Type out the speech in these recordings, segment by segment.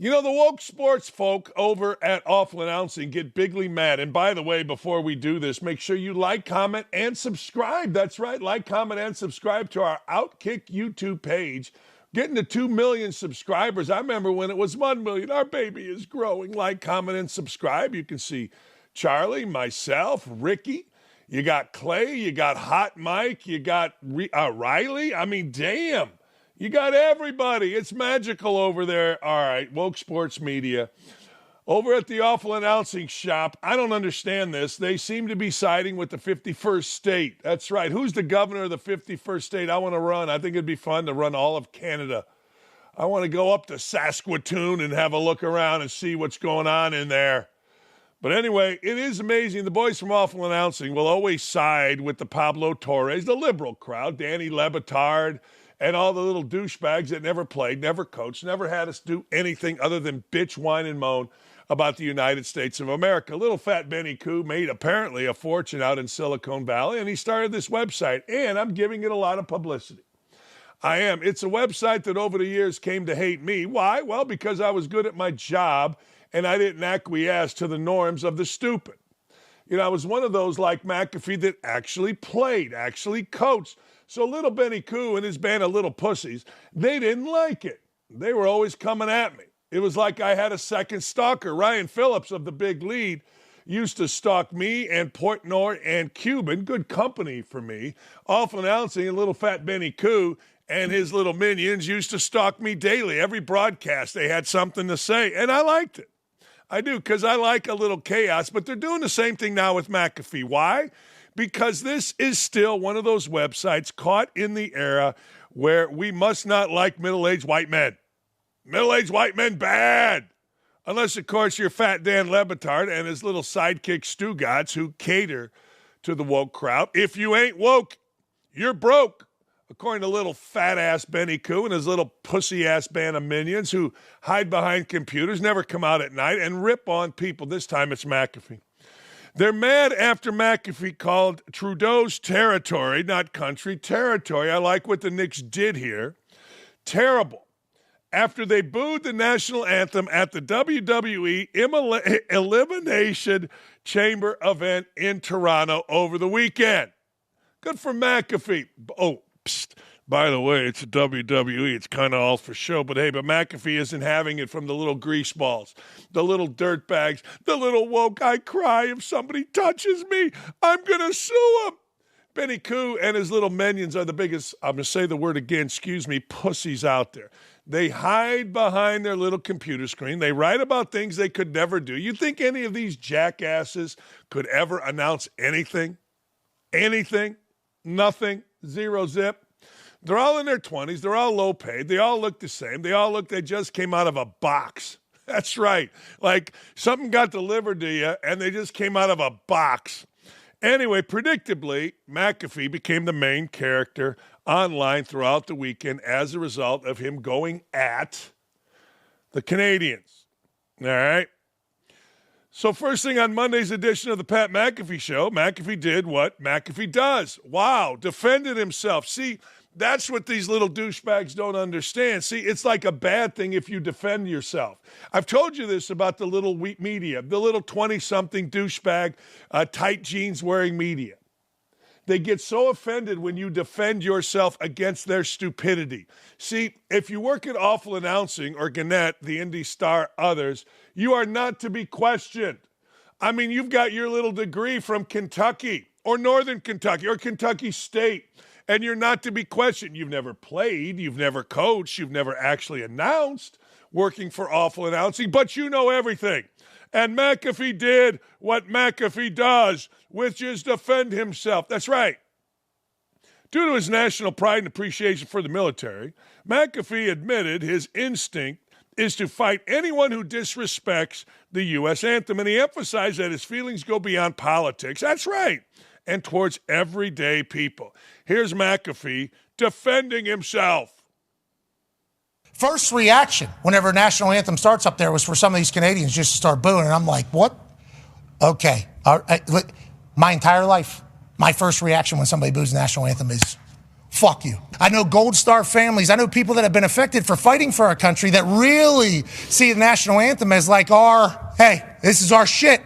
You know, the woke sports folk over at Awful Announcing get bigly mad. And by the way, before we do this, make sure you like, comment, and subscribe. That's right, like, comment, and subscribe to our OutKick YouTube page. Getting to 2 million subscribers. I remember when it was 1 million. Our baby is growing. Like, comment, and subscribe. You can see Charlie, myself, Ricky. You got Clay. You got Hot Mike. You got Riley. I mean, damn. You got everybody. It's magical over there. All right, woke sports media. Over at the Awful Announcing shop, I don't understand this. They seem to be siding with the 51st state. That's right. Who's the governor of the 51st state? I want to run. I think it'd be fun to run all of Canada. I want to go up to Saskatoon and have a look around and see what's going on in there. But anyway, it is amazing. The boys from Awful Announcing will always side with the Pablo Torres, the liberal crowd, Danny Lebitard, and all the little douchebags that never played, never coached, never had us do anything other than bitch, whine, and moan about the United States of America. Little fat Benny Koo made apparently a fortune out in Silicon Valley, and he started this website, and I'm giving it a lot of publicity. I am. It's a website that over the years came to hate me. Why? Well, because I was good at my job, and I didn't acquiesce to the norms of the stupid. You know, I was one of those like McAfee that actually played, actually coached. So little Benny Koo and his band of little pussies, they didn't like it. They were always coming at me. It was like I had a second stalker. Ryan Phillips of the Big Lead used to stalk me and Portnoy and Cuban, good company for me. Awful Announcing, and little fat Benny Koo and his little minions used to stalk me daily. Every broadcast, they had something to say, and I liked it. I do, because I like a little chaos, but they're doing the same thing now with McAfee. Why? Because this is still one of those websites caught in the era where we must not like middle-aged white men. Middle-aged white men, bad. Unless, of course, you're Fat Dan Lebitard and his little sidekick Stugotz who cater to the woke crowd. If you ain't woke, you're broke. According to little fat-ass Benny Koo and his little pussy-ass band of minions who hide behind computers, never come out at night, and rip on people. This time it's McAfee. They're mad after McAfee called Trudeau's territory, not country, territory. I like what the Knicks did here. Terrible. After they booed the national anthem at the WWE Elimination Chamber event in Toronto over the weekend. Good for McAfee. Oh, psst. By the way, it's a WWE. It's kind of all for show. But hey, McAfee isn't having it from the little greaseballs, the little dirtbags, the little woke. I cry if somebody touches me. I'm going to sue him. Benny Koo and his little minions are the biggest, I'm going to say the word again, excuse me, pussies out there. They hide behind their little computer screen. They write about things they could never do. You think any of these jackasses could ever announce anything? Anything? Nothing? Zero zip? They're all in their 20s. They're all low paid. They all look the same. They just came out of a box. That's right. Like something got delivered to you and they just came out of a box. Anyway, predictably, McAfee became the main character online throughout the weekend as a result of him going at the Canadians. All right. So first thing on Monday's edition of the Pat McAfee Show, McAfee did what McAfee does. Wow, defended himself. See, that's what these little douchebags don't understand. See, it's like a bad thing if you defend yourself. I've told you this about the little wheat media, the little 20-something douchebag, tight jeans wearing media. They get so offended when you defend yourself against their stupidity. See, if you work at Awful Announcing or Gannett, the Indy Star, others, you are not to be questioned. I mean, you've got your little degree from Kentucky or Northern Kentucky or Kentucky State, and you're not to be questioned. You've never played, you've never coached, you've never actually announced working for Awful Announcing, but you know everything. And McAfee did what McAfee does, which is defend himself. That's right. Due to his national pride and appreciation for the military, McAfee admitted his instinct is to fight anyone who disrespects the U.S. anthem, and he emphasized that his feelings go beyond politics. That's right. And towards everyday people. Here's McAfee defending himself. First reaction whenever national anthem starts up there was for some of these Canadians just to start booing. And I'm like, what? Okay. My entire life, my first reaction when somebody boos the national anthem is, Fuck you. I know Gold Star families. I know people that have been affected for fighting for our country that really see the national anthem as like hey, this is our shit.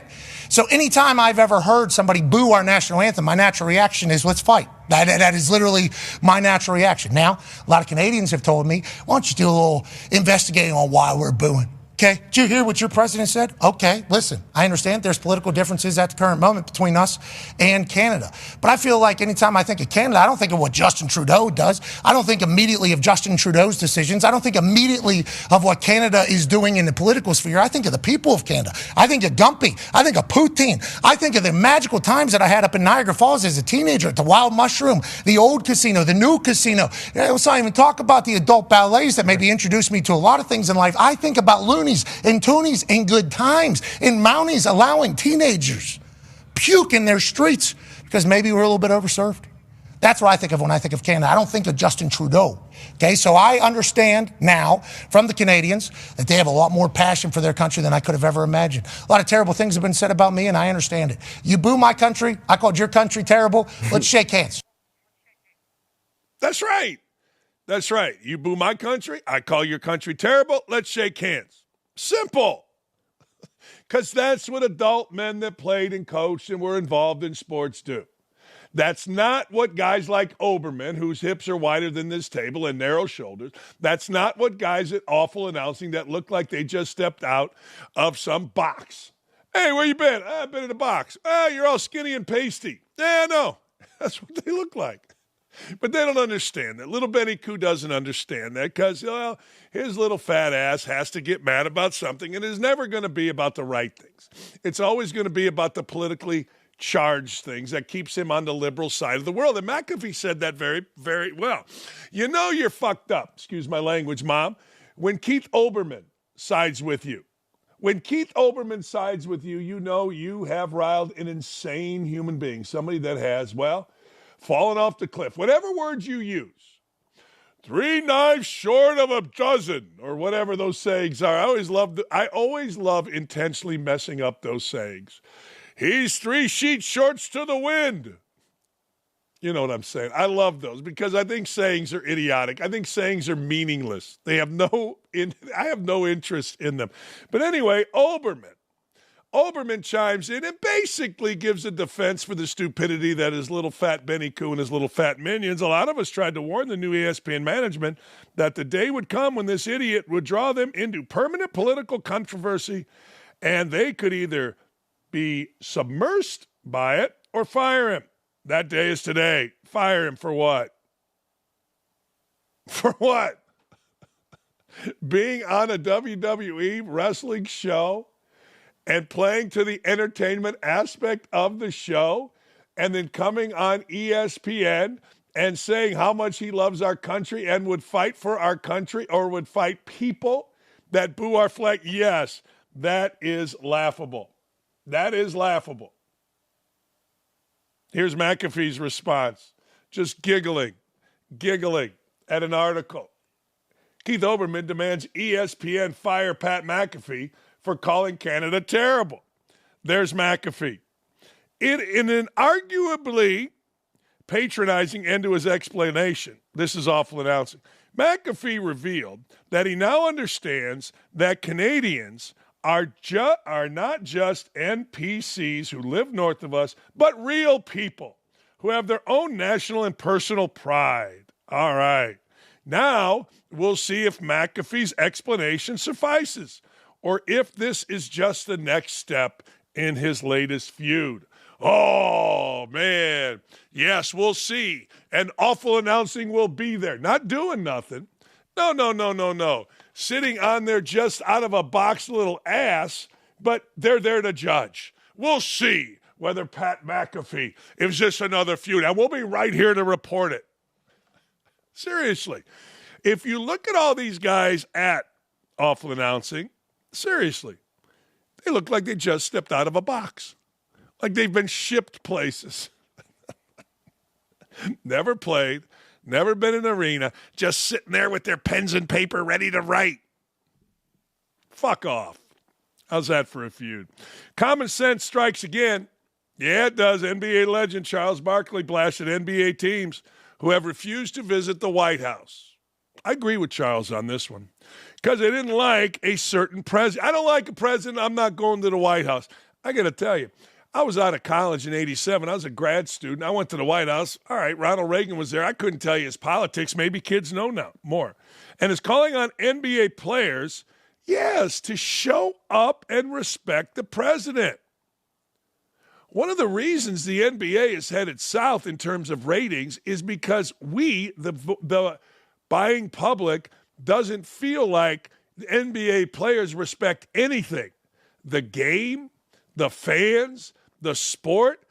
So anytime I've ever heard somebody boo our national anthem, my natural reaction is, let's fight. That is literally my natural reaction. Now, a lot of Canadians have told me, why don't you do a little investigating on why we're booing? Okay, did you hear what your president said? Okay, listen, I understand there's political differences at the current moment between us and Canada. But I feel like anytime I think of Canada, I don't think of what Justin Trudeau does. I don't think immediately of Justin Trudeau's decisions. I don't think immediately of what Canada is doing in the political sphere. I think of the people of Canada. I think of Gumpy. I think of Poutine. I think of the magical times that I had up in Niagara Falls as a teenager at the Wild Mushroom, the old casino, the new casino. Let's not even talk about the adult ballets that maybe introduced me to a lot of things in life. I think about loonies and toonies and good times and Mounties allowing teenagers puke in their streets because maybe we're a little bit overserved. That's what I think of when I think of Canada. I don't think of Justin Trudeau. Okay, so I understand now from the Canadians that they have a lot more passion for their country than I could have ever imagined. A lot of terrible things have been said about me, and I understand it. You boo my country, I called your country terrible. Let's shake hands. That's right. That's right. You boo my country, I call your country terrible. Let's shake hands. Simple. Because that's what adult men that played and coached and were involved in sports do. That's not what guys like Olbermann, whose hips are wider than this table and narrow shoulders, that's not what guys at Awful Announcing that look like they just stepped out of some box. Hey, where you been? I've been in a box. You're all skinny and pasty. Yeah, no. That's what they look like. But they don't understand that. Little Benny Koo doesn't understand that because, well, his little fat ass has to get mad about something and is never going to be about the right things. It's always going to be about the politically charged things that keeps him on the liberal side of the world. And McAfee said that very, very well. You know you're fucked up, excuse my language, Mom, when Keith Olbermann sides with you. When Keith Olbermann sides with you, you know you have riled an insane human being, somebody that has, well, fallen off the cliff. Whatever words you use, 3 knives short of a dozen, or whatever those sayings are. I always love intentionally messing up those sayings. He's 3 sheets shorts to the wind. You know what I'm saying? I love those because I think sayings are idiotic. I think sayings are meaningless. I have no interest in them. But anyway, Olbermann chimes in and basically gives a defense for the stupidity that is little fat Benny Koo and his little fat minions. A lot of us tried to warn the new ESPN management that the day would come when this idiot would draw them into permanent political controversy, and they could either be submersed by it or fire him. That day is today. Fire him for what? For what? Being on a WWE wrestling show and playing to the entertainment aspect of the show, and then coming on ESPN and saying how much he loves our country and would fight for our country or would fight people that boo our flag. Yes, that is laughable. That is laughable. Here's McAfee's response, just giggling at an article. Keith Olbermann demands ESPN fire Pat McAfee for calling Canada terrible. There's McAfee. In an arguably patronizing end to his explanation, this is Awful Announcing, McAfee revealed that he now understands that Canadians are not just NPCs who live north of us, but real people who have their own national and personal pride. All right. Now we'll see if McAfee's explanation suffices, or if this is just the next step in his latest feud. Oh, man. Yes, we'll see. And Awful Announcing will be there. Not doing nothing. No. Sitting on there just out of a box little ass, but they're there to judge. We'll see whether Pat McAfee is just another feud. And we'll be right here to report it. Seriously. If you look at all these guys at Awful Announcing, seriously, they look like they just stepped out of a box. Like they've been shipped places. Never played, never been in an arena, just sitting there with their pens and paper ready to write. Fuck off. How's that for a feud? Common sense strikes again. Yeah, it does. NBA legend Charles Barkley blasted NBA teams who have refused to visit the White House. I agree with Charles on this one because they didn't like a certain president. I don't like a president. I'm not going to the White House. I got to tell you, I was out of college in 87. I was a grad student. I went to the White House. All right, Ronald Reagan was there. I couldn't tell you his politics. Maybe kids know now more. And is calling on NBA players, yes, to show up and respect the president. One of the reasons the NBA is headed south in terms of ratings is because we, the buying public, doesn't feel like the NBA players respect anything. The game, the fans, the sport,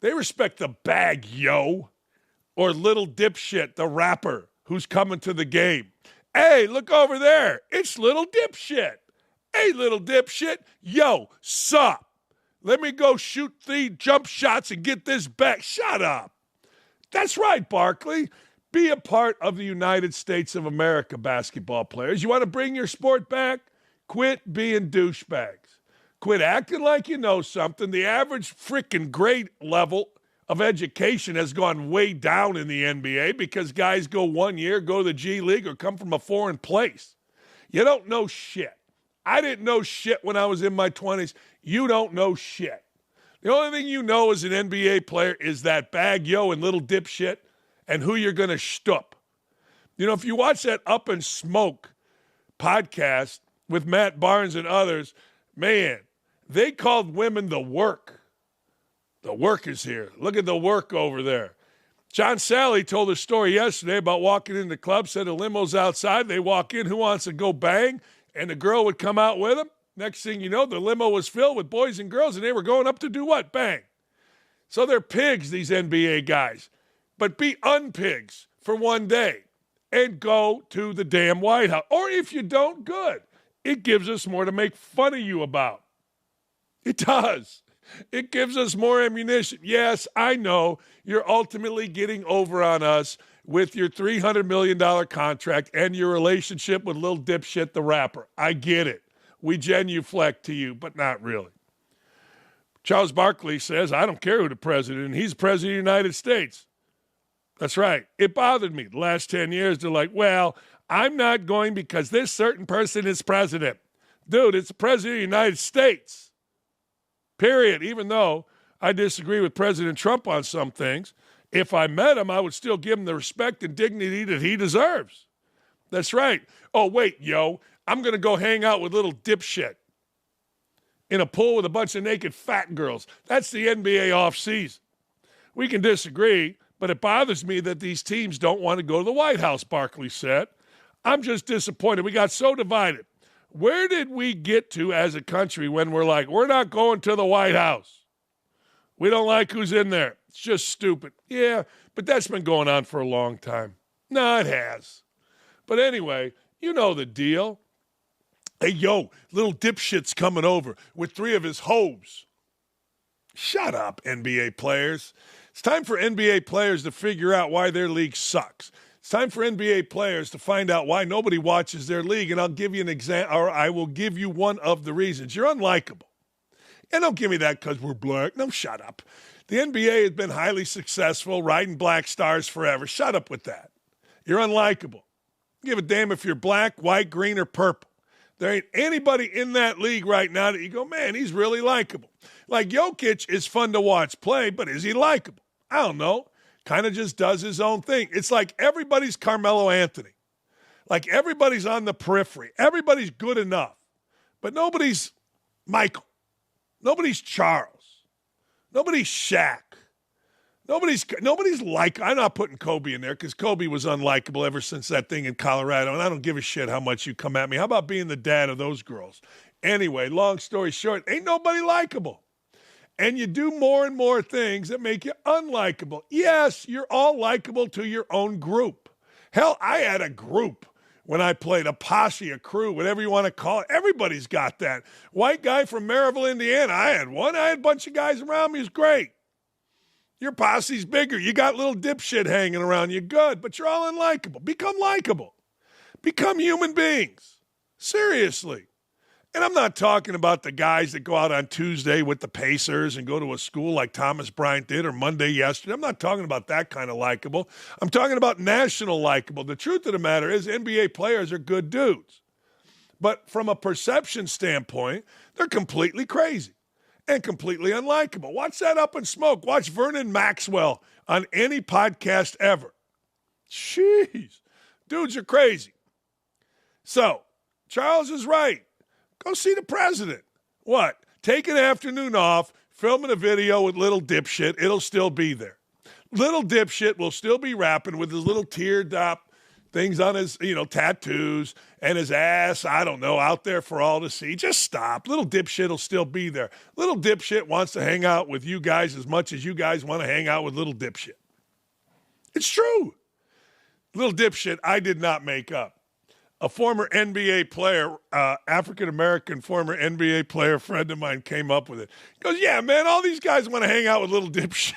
they respect the bag, yo, or little dipshit, the rapper who's coming to the game. Hey, look over there. It's little dipshit. Hey, little dipshit. Yo, sup? Let me go shoot 3 jump shots and get this back. Shut up. That's right, Barkley. Be a part of the United States of America, basketball players. You want to bring your sport back? Quit being douchebags. Quit acting like you know something. The average freaking grade level of education has gone way down in the NBA because guys go 1 year, go to the G League, or come from a foreign place. You don't know shit. I didn't know shit when I was in my 20s. You don't know shit. The only thing you know as an NBA player is that bag, yo, and little dipshit and who you're going to shtup. You know, if you watch that Up and Smoke podcast with Matt Barnes and others, man, they called women the work. The work is here. Look at the work over there. John Sally told a story yesterday about walking in the club, said a limo's outside. They walk in, who wants to go bang? And the girl would come out with them. Next thing you know, the limo was filled with boys and girls, and they were going up to do what? Bang. So they're pigs, these NBA guys. But be unpigs for one day and go to the damn White House. Or if you don't, good. It gives us more to make fun of you about. It does. It gives us more ammunition. Yes, I know you're ultimately getting over on us with your $300 million contract and your relationship with Lil Dipshit the rapper. I get it. We genuflect to you, but not really. Charles Barkley says, I don't care who the president is. He's the president of the United States. That's right. It bothered me. The last 10 years, they're like, well, I'm not going because this certain person is president. Dude, it's the president of the United States. Period. Even though I disagree with President Trump on some things, if I met him, I would still give him the respect and dignity that he deserves. That's right. Oh, wait, yo, I'm going to go hang out with little dipshit in a pool with a bunch of naked fat girls. That's the NBA offseason. We can disagree, but it bothers me that these teams don't want to go to the White House, Barkley said. I'm just disappointed. We got so divided. Where did we get to as a country when we're like, we're not going to the White House? We don't like who's in there. It's just stupid. Yeah, but that's been going on for a long time. No, it has. But anyway, you know the deal. Hey, yo, little dipshit's coming over with 3 of his hoes. Shut up, NBA players. It's time for NBA players to figure out why their league sucks. It's time for NBA players to find out why nobody watches their league, and I'll give you an example, or I will give you one of the reasons. You're unlikable. And don't give me that because we're black. No, shut up. The NBA has been highly successful, riding black stars forever. Shut up with that. You're unlikable. Give a damn if you're black, white, green, or purple. There ain't anybody in that league right now that you go, man, he's really likable. Like Jokic is fun to watch play, but is he likable? I don't know. Kind of just does his own thing. It's like everybody's Carmelo Anthony. Like everybody's on the periphery. Everybody's good enough. But nobody's Michael. Nobody's Charles. Nobody's Shaq. Nobody's like, I'm not putting Kobe in there because Kobe was unlikable ever since that thing in Colorado, and I don't give a shit how much you come at me. How about being the dad of those girls? Anyway, long story short, ain't nobody likable. And you do more and more things that make you unlikable. Yes, you're all likable to your own group. Hell, I had a group when I played, a posse, a crew, whatever you want to call it. Everybody's got that. White guy from Maryville, Indiana, I had one. I had a bunch of guys around me. It was great. Your posse's bigger. You got little dipshit hanging around you. Good, but you're all unlikable. Become likable. Become human beings. Seriously. And I'm not talking about the guys that go out on Tuesday with the Pacers and go to a school like Thomas Bryant did or Monday yesterday. I'm not talking about that kind of likable. I'm talking about national likable. The truth of the matter is NBA players are good dudes. But from a perception standpoint, they're completely crazy and completely unlikable. Watch that Up in Smoke. Watch Vernon Maxwell on any podcast ever. Jeez. Dudes are crazy. So, Charles is right. Go see the president. What? Take an afternoon off, filming a video with little dipshit. It'll still be there. Little dipshit will still be rapping with his little teardrop things on his, tattoos and his ass, I don't know, out there for all to see. Just stop. Little dipshit will still be there. Little dipshit wants to hang out with you guys as much as you guys want to hang out with little dipshit. It's true. Little dipshit, I did not make up. A former NBA player, African-American former NBA player friend of mine came up with it. He goes, yeah, man, all these guys want to hang out with little dipshit.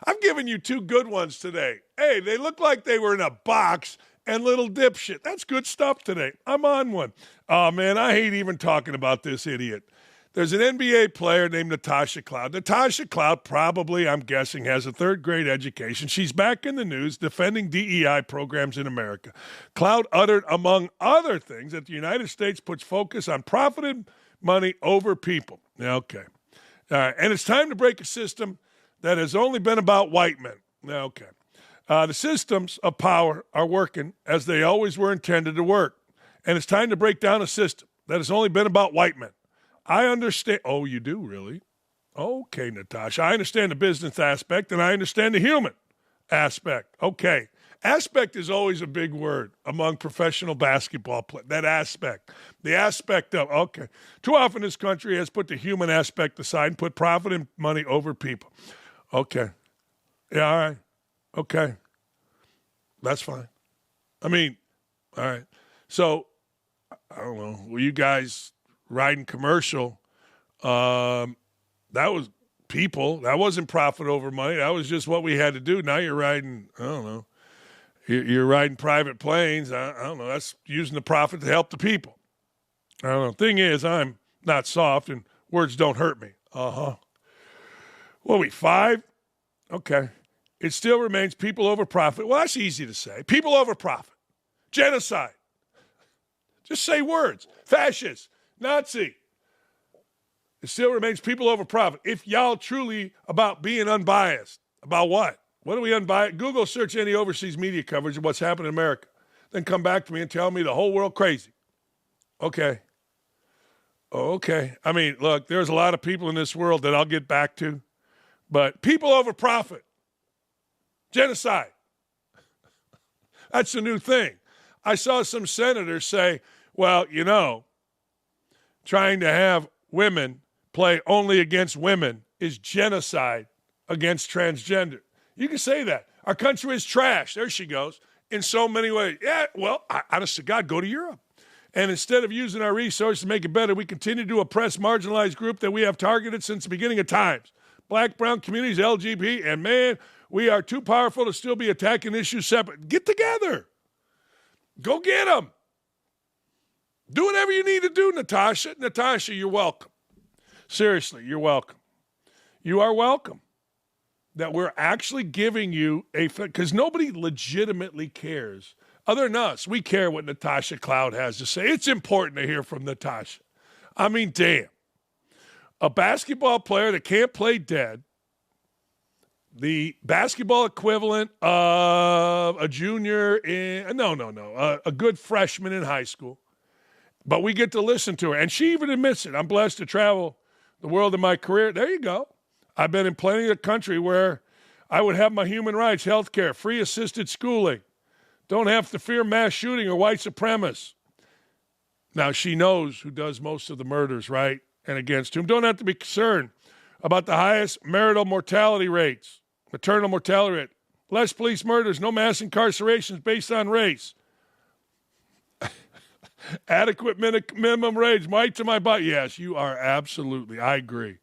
I've given you two good ones today. Hey, they look like they were in a box and little dipshit. That's good stuff today. I'm on one. Oh, man, I hate even talking about this idiot. There's an NBA player named Natasha Cloud. Natasha Cloud probably, I'm guessing, has a third-grade education. She's back in the news defending DEI programs in America. Cloud uttered, among other things, that the United States puts focus on profit and money over people. Okay. All right. And it's time to break a system that has only been about white men. Okay. The systems of power are working as they always were intended to work. And it's time to break down a system that has only been about white men. I understand. Oh, you do, really? Okay, Natasha. I understand the business aspect, and I understand the human aspect. Okay. Aspect is always a big word among professional basketball players. That aspect. The aspect of, okay. Too often this country has put the human aspect aside and put profit and money over people. Okay. Yeah, all right. Okay. That's fine. I mean, all right. So, I don't know. Were you guys riding commercial? That was people. That wasn't profit over money. That was just what we had to do. Now you're riding, I don't know. You're riding private planes. I don't know. That's using the profit to help the people. I don't know. Thing is, I'm not soft and words don't hurt me. Uh-huh. What are we, 5? Okay. It still remains people over profit. Well, that's easy to say. People over profit. Genocide. Just say words. Fascist. Nazi. It still remains people over profit. If y'all truly about being unbiased, about what? What are we unbiased? Google search any overseas media coverage of what's happened in America. Then come back to me and tell me the whole world crazy. Okay. Okay. I mean, look, there's a lot of people in this world that I'll get back to. But people over profit. Genocide. That's a new thing. I saw some senators say, well, trying to have women play only against women is genocide against transgender. You can say that. Our country is trash. There she goes. In so many ways. Yeah, well, honest to God, go to Europe. And instead of using our resources to make it better, we continue to oppress marginalized group that we have targeted since the beginning of times. Black, brown communities, LGBT, and man, we are too powerful to still be attacking issues separate. Get together. Go get them. Do whatever you need to do, Natasha. Natasha, you're welcome. Seriously, you're welcome. You are welcome. That we're actually giving you because nobody legitimately cares. Other than us, we care what Natasha Cloud has to say. It's important to hear from Natasha. I mean, damn. A basketball player that can't play dead, the basketball equivalent of a junior a good freshman in high school. But we get to listen to her. And she even admits it. I'm blessed to travel the world in my career. There you go. I've been in plenty of country where I would have my human rights, health care, free assisted schooling. Don't have to fear mass shooting or white supremacists. Now, she knows who does most of the murders, right? And against whom. Don't have to be concerned about the highest maternal mortality rate. Less police murders, no mass incarcerations based on race. Adequate minimum wage, right to my butt. Yes, you are absolutely. I agree.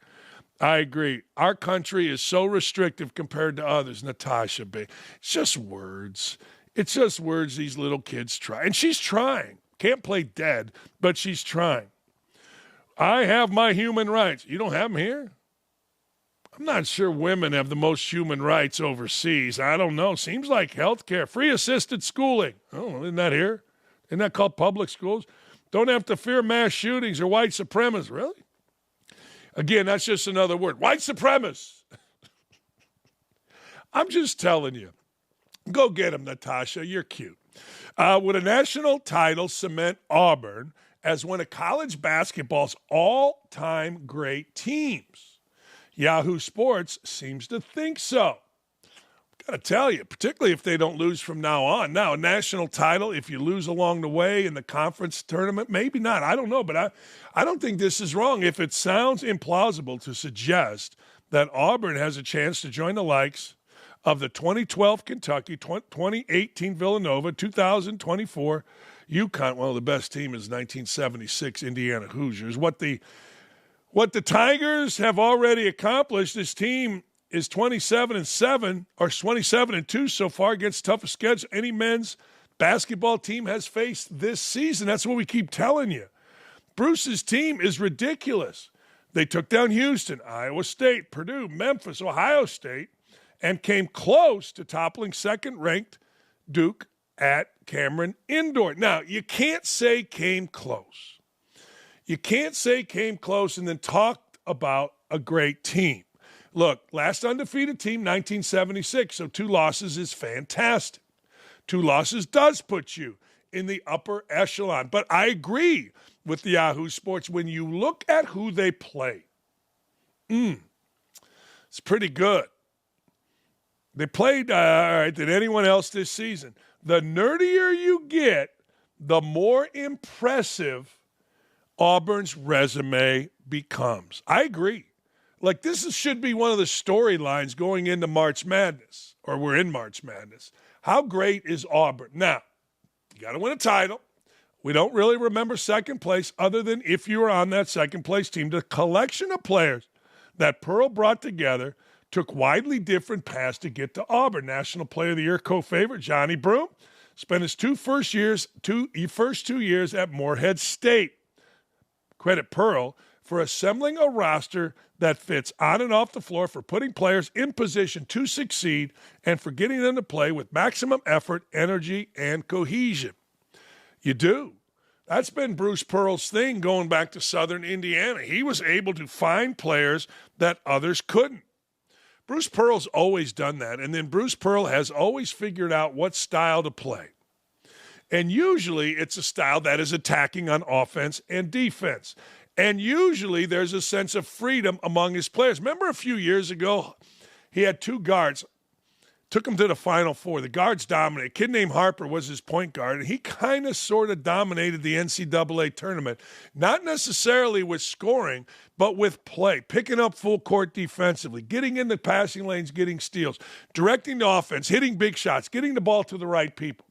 Our country is so restrictive compared to others, Natasha. It's just words. It's just words these little kids try. And she's trying. Can't play dead, but she's trying. I have my human rights. You don't have them here? I'm not sure women have the most human rights overseas. I don't know. Seems like health care. Free assisted schooling. Oh, isn't that here? Isn't that called public schools? Don't have to fear mass shootings or white supremacists. Really? Again, that's just another word. White supremacists. I'm just telling you. Go get him, Natasha. You're cute. Would a national title cement Auburn as one of college basketball's all-time great teams? Yahoo Sports seems to think so. Got to tell you, particularly if they don't lose from now on. Now, a national title, if you lose along the way in the conference tournament, maybe not. I don't know, but I don't think this is wrong. If it sounds implausible to suggest that Auburn has a chance to join the likes of the 2012 Kentucky, 2018 Villanova, 2024 UConn, well, the best team is 1976 Indiana Hoosiers. What the Tigers have already accomplished, this team is 27-7 or 27-2 so far against toughest schedule any men's basketball team has faced this season. That's what we keep telling you. Bruce's team is ridiculous. They took down Houston, Iowa State, Purdue, Memphis, Ohio State, and came close to toppling second-ranked Duke at Cameron Indoor. Now, you can't say came close. You can't say came close and then talk about a great team. Look, last undefeated team, 1976, so 2 losses is fantastic. 2 losses does put you in the upper echelon. But I agree with the Yahoo Sports. When you look at who they play, it's pretty good. They played all right than anyone else this season. The nerdier you get, the more impressive Auburn's resume becomes. I agree. Like, this should be one of the storylines going into March Madness, or we're in March Madness. How great is Auburn? Now, you got to win a title. We don't really remember second place other than if you were on that second place team. The collection of players that Pearl brought together took widely different paths to get to Auburn. National Player of the Year co-favorite Johnny Broome spent his first 2 years at Morehead State. Credit Pearl for assembling a roster that fits on and off the floor, for putting players in position to succeed, and for getting them to play with maximum effort, energy, and cohesion. You do. That's been Bruce Pearl's thing going back to Southern Indiana. He was able to find players that others couldn't. Bruce Pearl's always done that, and then Bruce Pearl has always figured out what style to play. And usually it's a style that is attacking on offense and defense. And usually there's a sense of freedom among his players. Remember a few years ago, he had 2 guards, took them to the Final Four. The guards dominated. A kid named Harper was his point guard, and he kind of sort of dominated the NCAA tournament, not necessarily with scoring, but with play, picking up full court defensively, getting in the passing lanes, getting steals, directing the offense, hitting big shots, getting the ball to the right people.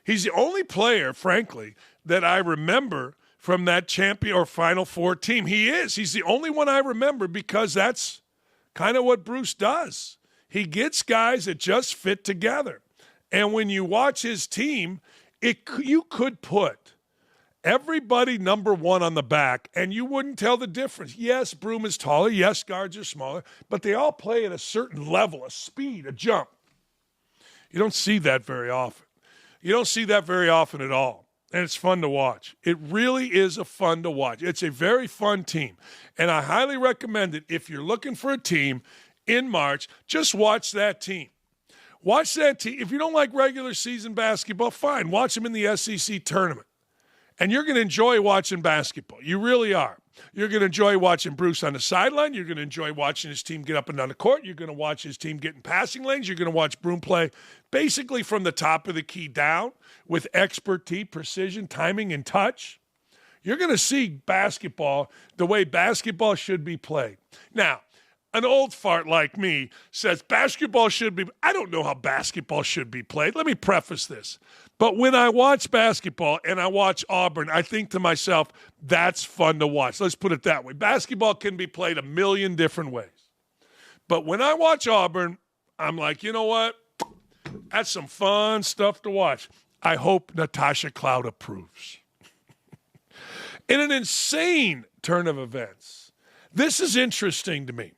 He's the only player, frankly, that I remember from that champion or Final Four team. He's the only one I remember because that's kind of what Bruce does. He gets guys that just fit together. And when you watch his team, you could put everybody number 1 on the back, and you wouldn't tell the difference. Yes, Broome is taller. Yes, guards are smaller. But they all play at a certain level, a speed, a jump. You don't see that very often. You don't see that very often at all. And it's fun to watch. It really is fun to watch. It's a very fun team. And I highly recommend it if you're looking for a team in March, just watch that team. Watch that team. If you don't like regular season basketball, fine. Watch them in the SEC tournament. And you're going to enjoy watching basketball. You really are. You're going to enjoy watching Bruce on the sideline. You're going to enjoy watching his team get up and down the court. You're going to watch his team get in passing lanes. You're going to watch Broome play basically from the top of the key down with expertise, precision, timing, and touch. You're going to see basketball the way basketball should be played. Now, an old fart like me says basketball should be – I don't know how basketball should be played. Let me preface this. But when I watch basketball and I watch Auburn, I think to myself, that's fun to watch. Let's put it that way. Basketball can be played a million different ways. But when I watch Auburn, I'm like, you know what? That's some fun stuff to watch. I hope Natasha Cloud approves. In an insane turn of events, this is interesting to me.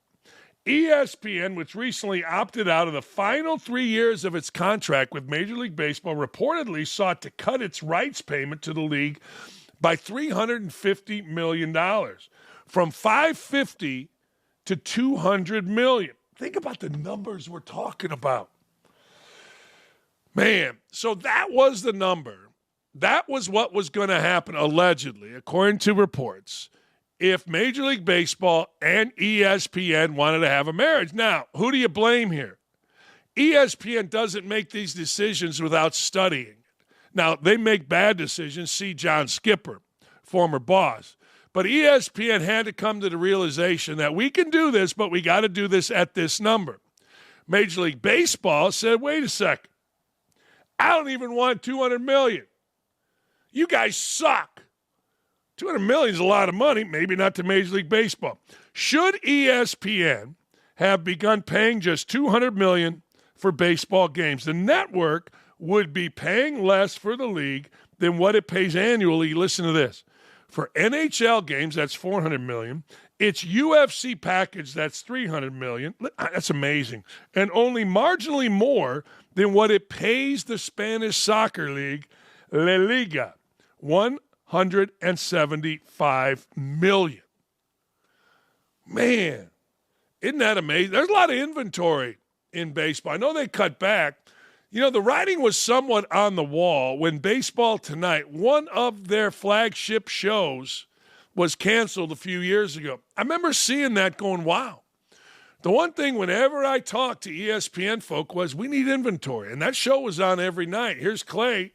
ESPN, which recently opted out of the final 3 years of its contract with Major League Baseball, reportedly sought to cut its rights payment to the league by $350 million, from $550 to $200 million. Think about the numbers we're talking about. Man, so that was the number. That was what was going to happen, allegedly, according to reports, if Major League Baseball and ESPN wanted to have a marriage. Now, who do you blame here? ESPN doesn't make these decisions without studying it. Now, they make bad decisions. See John Skipper, former boss. But ESPN had to come to the realization that we can do this, but we got to do this at this number. Major League Baseball said, wait a second. I don't even want $200 million. You guys suck. $200 million is a lot of money, maybe not to Major League Baseball. Should ESPN have begun paying just $200 million for baseball games, the network would be paying less for the league than what it pays annually. Listen to this. For NHL games, that's $400 million. Its UFC package, that's $300 million. That's amazing. And only marginally more than what it pays the Spanish soccer league, La Liga, $175 million. Man, isn't that amazing? There's a lot of inventory in baseball. I know they cut back. You know, the writing was somewhat on the wall when Baseball Tonight, one of their flagship shows, was canceled a few years ago. I remember seeing that going, wow. The one thing whenever I talked to ESPN folk was we need inventory, and that show was on every night. Here's Clay.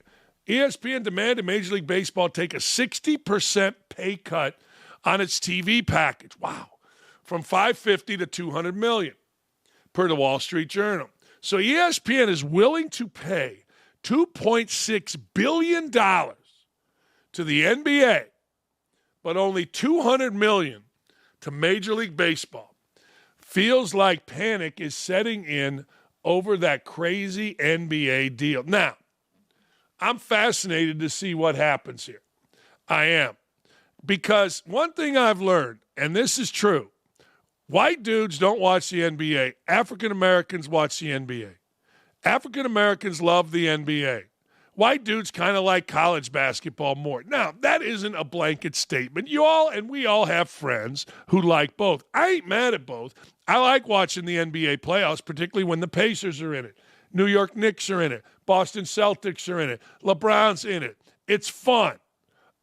ESPN demanded Major League Baseball take a 60% pay cut on its TV package. Wow. From $550 to $200 million, per the Wall Street Journal. So ESPN is willing to pay $2.6 billion to the NBA, but only $200 million to Major League Baseball. Feels like panic is setting in over that crazy NBA deal. Now, I'm fascinated to see what happens here. I am. Because one thing I've learned, and this is true, white dudes don't watch the NBA. African Americans watch the NBA. African Americans love the NBA. White dudes kind of like college basketball more. Now, that isn't a blanket statement. We all have friends who like both. I ain't mad at both. I like watching the NBA playoffs, particularly when the Pacers are in it. New York Knicks are in it. Boston Celtics are in it. LeBron's in it. It's fun.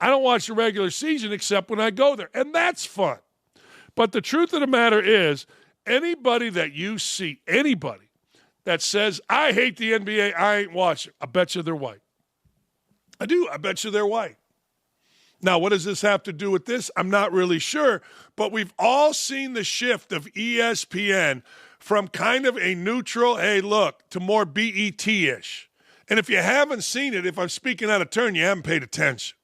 I don't watch the regular season except when I go there, and that's fun. But the truth of the matter is, anybody that you see, anybody that says, I hate the NBA, I ain't watching, I bet you they're white. I do. I bet you they're white. Now, what does this have to do with this? I'm not really sure, but we've all seen the shift of ESPN from kind of a neutral, hey, look, to more BET-ish. And if you haven't seen it, if I'm speaking out of turn, you haven't paid attention.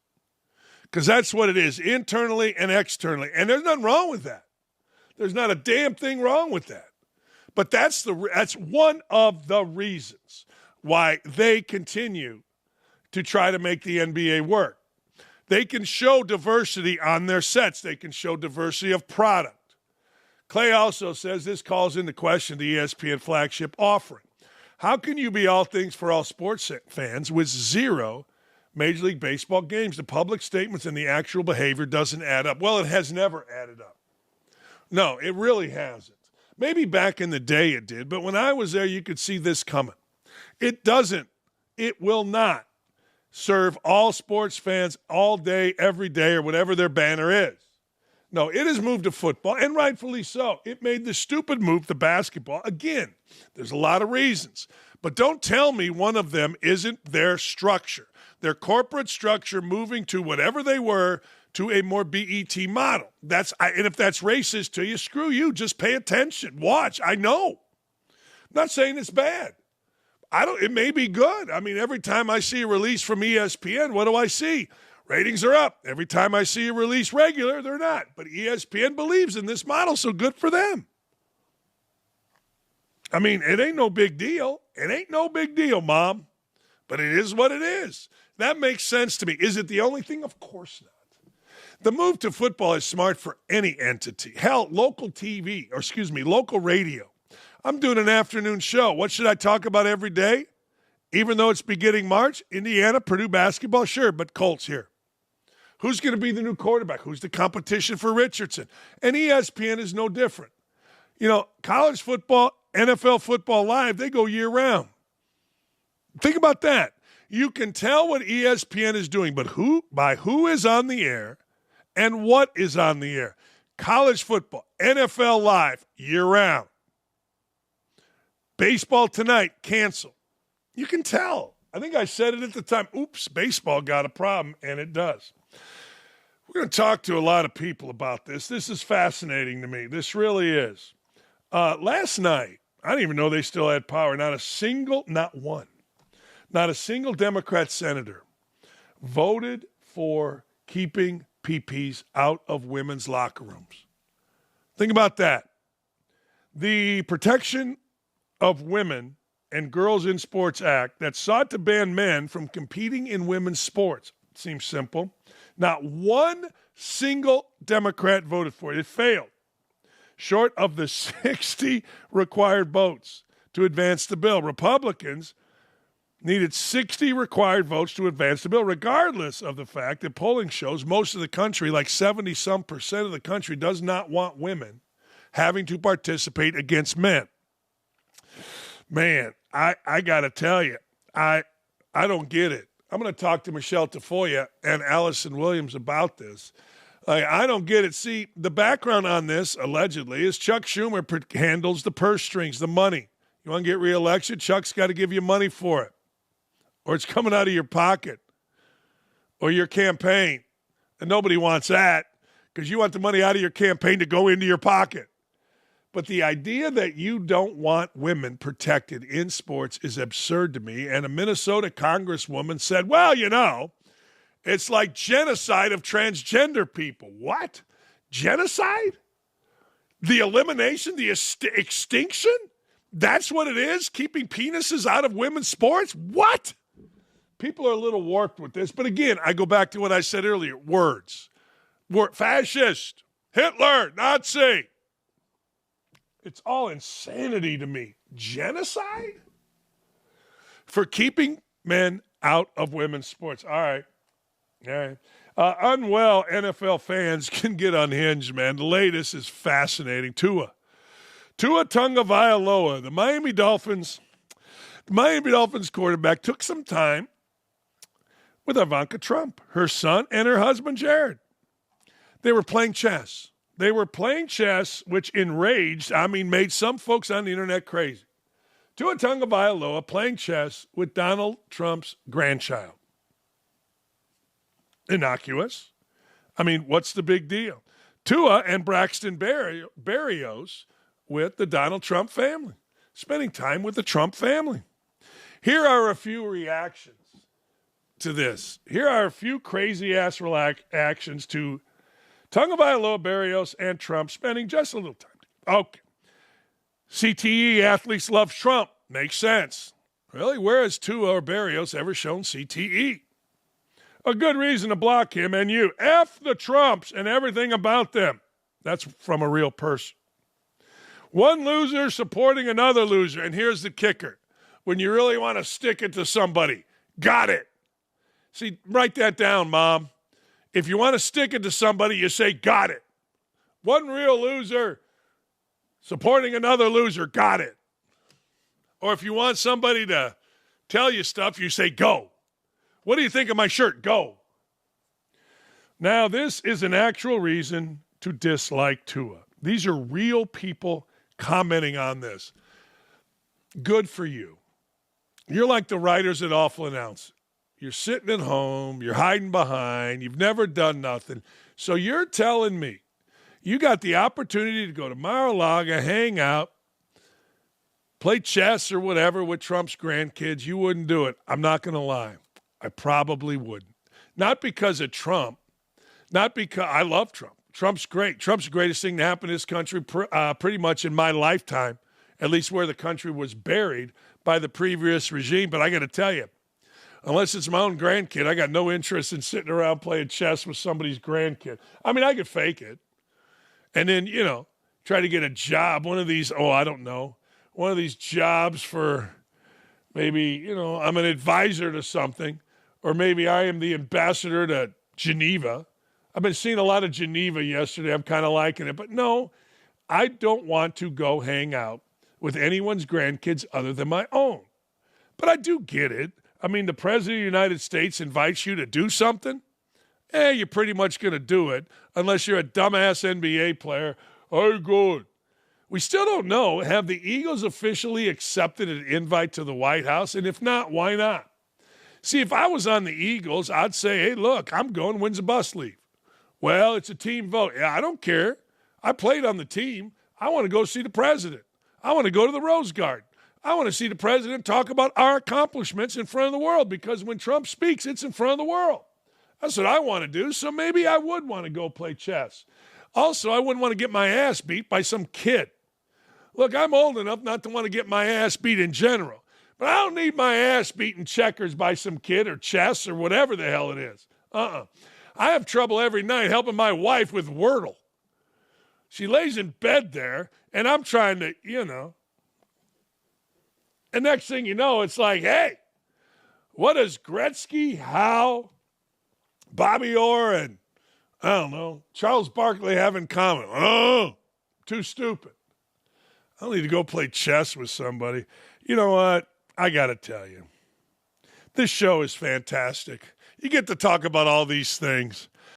Because that's what it is, internally and externally. And there's nothing wrong with that. There's not a damn thing wrong with that. But that's one of the reasons why they continue to try to make the NBA work. They can show diversity on their sets. They can show diversity of product. Clay also says this calls into question the ESPN flagship offering. How can you be all things for all sports fans with zero Major League Baseball games? The public statements and the actual behavior doesn't add up. Well, it has never added up. No, it really hasn't. Maybe back in the day it did, but when I was there, you could see this coming. It doesn't. It will not serve all sports fans all day, every day, or whatever their banner is. No, it has moved to football, and rightfully so. It made the stupid move to basketball. Again, there's a lot of reasons, but don't tell me one of them isn't their structure. Their corporate structure moving to whatever they were to a more BET model. And if that's racist to you, screw you. Just pay attention. Watch. I know. I'm not saying it's bad. It may be good. I mean, every time I see a release from ESPN, what do I see? Ratings are up. Every time I see a release regular, they're not. But ESPN believes in this model, so good for them. I mean, it ain't no big deal. It ain't no big deal, Mom. but it is what it is. That makes sense to me. Is it the only thing? Of course not. The move to football is smart for any entity. Hell, local radio. I'm doing an afternoon show. What should I talk about every day? Even though it's beginning March, Indiana, Purdue basketball, sure, but Colts here. Who's going to be the new quarterback? Who's the competition for Richardson? And ESPN is no different. College football, NFL football live, they go year-round. Think about that. You can tell what ESPN is doing, but who is on the air and what is on the air. College football, NFL live, year-round. Baseball tonight, canceled. You can tell. I think I said it at the time. Oops, baseball got a problem, and it does. We're going to talk to a lot of people about this. This is fascinating to me. This really is. Last night, I didn't even know they still had power. Not a single Democrat senator voted for keeping PPs out of women's locker rooms. Think about that. The Protection of Women and Girls in Sports Act that sought to ban men from competing in women's sports. It seems simple. Not one single Democrat voted for it. It failed. Short of the 60 required votes to advance the bill. Republicans needed 60 required votes to advance the bill, regardless of the fact that polling shows most of the country, like 70-some% of the country, does not want women having to participate against men. Man, I got to tell you, I don't get it. I'm going to talk to Michelle Tafoya and Allison Williams about this. I don't get it. See, the background on this, allegedly, is Chuck Schumer handles the purse strings, the money. You want to get reelected? Chuck's got to give you money for it. Or it's coming out of your pocket. Or your campaign. And nobody wants that because you want the money out of your campaign to go into your pocket. But the idea that you don't want women protected in sports is absurd to me. And a Minnesota congresswoman said, well, it's like genocide of transgender people. What? Genocide? The elimination, the extinction? That's what it is? Keeping penises out of women's sports? What? People are a little warped with this. But again, I go back to what I said earlier. Words. Fascist. Hitler. Nazi. It's all insanity to me. Genocide? For keeping men out of women's sports. All right. Unwell NFL fans can get unhinged, man. The latest is fascinating. Tua Tagovailoa, the Miami Dolphins quarterback, took some time with Ivanka Trump, her son, and her husband, Jared. They were playing chess. Which made some folks on the internet crazy. Tua Tagovailoa playing chess with Donald Trump's grandchild. Innocuous. What's the big deal? Tua and Braxton Berrios with the Donald Trump family, spending time with the Trump family. Here are a few reactions to this. Here are a few crazy-ass reactions to Tagovailoa, Berrios, and Trump spending just a little time. Okay. CTE athletes love Trump. Makes sense. Really? Where has Tua or Berrios ever shown CTE? A good reason to block him and you. F the Trumps and everything about them. That's from a real person. One loser supporting another loser. And here's the kicker. When you really want to stick it to somebody, got it. See, write that down, Mom. If you want to stick it to somebody, you say, got it. One real loser supporting another loser, got it. Or if you want somebody to tell you stuff, you say, go. What do you think of my shirt? Go. Now, this is an actual reason to dislike Tua. These are real people commenting on this. Good for you. You're like the writers at Awful Announcing. You're sitting at home. You're hiding behind. You've never done nothing. So you're telling me you got the opportunity to go to Mar-a-Lago, hang out, play chess or whatever with Trump's grandkids. You wouldn't do it. I'm not going to lie. I probably wouldn't. Not because of Trump. Not because I love Trump. Trump's great. Trump's the greatest thing to happen in this country pretty much in my lifetime, at least where the country was buried by the previous regime. But I got to tell you, Unless it's my own grandkid, I got no interest in sitting around playing chess with somebody's grandkid. I mean, I could fake it. And then, try to get a job, one of these, I don't know, one of these jobs for maybe, I'm an advisor to something, or maybe I am the ambassador to Geneva. I've been seeing a lot of Geneva yesterday. I'm kind of liking it. But no, I don't want to go hang out with anyone's grandkids other than my own. But I do get it. I mean, the President of the United States invites you to do something. You're pretty much going to do it unless you're a dumbass NBA player. Hey, good. We still don't know. Have the Eagles officially accepted an invite to the White House? And if not, why not? See, if I was on the Eagles, I'd say, hey, look, I'm going. When's the bus leave? Well, it's a team vote. Yeah, I don't care. I played on the team. I want to go see the president. I want to go to the Rose Garden. I want to see the president talk about our accomplishments in front of the world, because when Trump speaks, it's in front of the world. That's what I want to do, so maybe I would want to go play chess. Also, I wouldn't want to get my ass beat by some kid. Look, I'm old enough not to want to get my ass beat in general, but I don't need my ass beat in checkers by some kid or chess or whatever the hell it is. I have trouble every night helping my wife with Wordle. She lays in bed there, and I'm trying to, And next thing you know, it's like, hey, what does Gretzky, Howe, Bobby Orr, and, I don't know, Charles Barkley have in common? Oh, too stupid. I don't need to go play chess with somebody. You know what? I got to tell you, this show is fantastic. You get to talk about all these things.